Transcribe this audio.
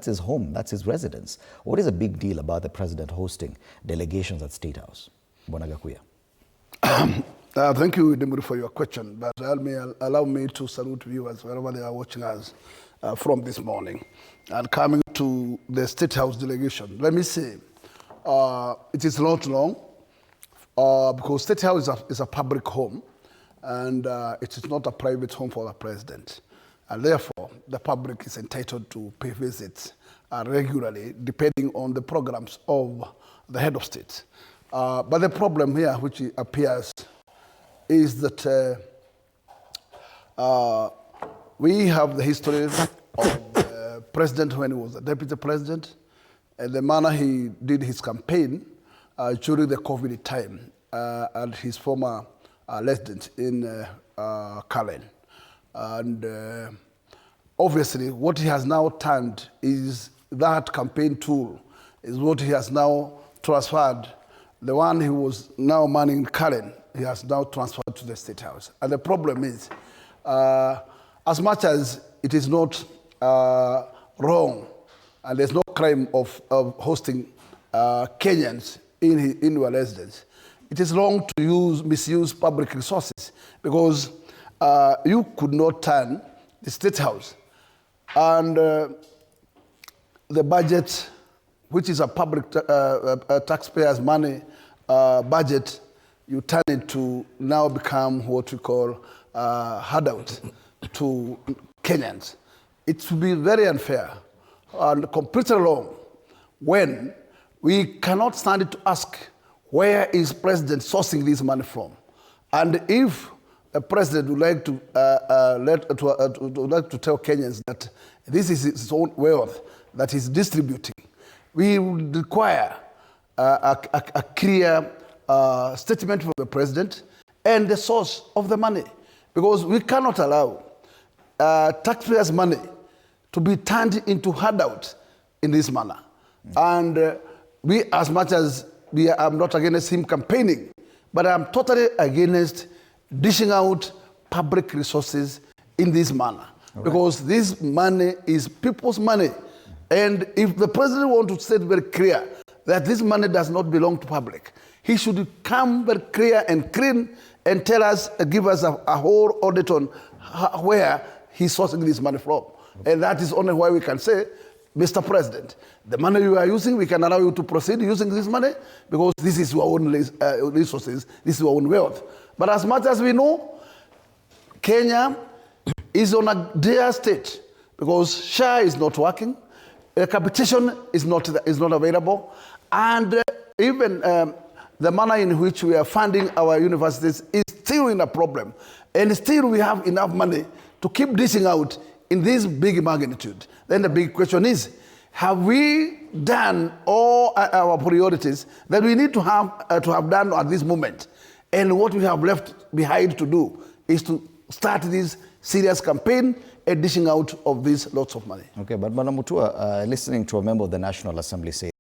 his home, that's his residence. What is a big deal about the president hosting delegations at State House? Bwana Gakuya. Thank you, Demuri, for your question, but allow me to salute viewers wherever they are watching us from this morning. And coming to the State House delegation, let me say, it is not long, because State House is a public home, and it is not a private home for the president. And therefore, the public is entitled to pay visits regularly, depending on the programs of the head of state. But the problem here, which appears, is that we have the history of the president when he was a deputy president, and the manner he did his campaign during the COVID time at his former residence in Kalen. And obviously, what he has now turned is that campaign tool is what he has now transferred. The one he was now manning Kalen, he has now transferred to the State House. And the problem is, as much as it is not wrong, and there's no crime of hosting Kenyans in your residence, it is wrong to misuse public resources, because you could not turn the State House and the budget, which is a public taxpayers' money budget, you turn it to now become what we call handouts to Kenyans. It would be very unfair and completely wrong when we cannot stand to ask, where is President sourcing this money from? And if a president would like to tell Kenyans that this is his own wealth that he's distributing, we would require a clear statement from the president and the source of the money, because we cannot allow taxpayers' money to be turned into handouts in this manner. And we, as much as I'm not against him campaigning, but I'm totally against dishing out public resources in this manner. Right. Because this money is people's money. And if the president wants to state very clear that this money does not belong to public, he should come very clear and clean and tell us, give us a whole audit on where he's sourcing this money from. Okay. And that is only why we can say, Mr. President, the money you are using, we can allow you to proceed using this money because this is your own resources, this is your own wealth. But as much as we know, Kenya is on a dire state because SHA is not working, capitation is not available, and even the manner in which we are funding our universities is still in a problem. And still we have enough money to keep dishing out in this big magnitude. Then the big question is, have we done all our priorities that we need to have done at this moment? And what we have left behind to do is to start this serious campaign and dishing out of these lots of money. Okay, but Madam Mutua, listening to a member of the National Assembly say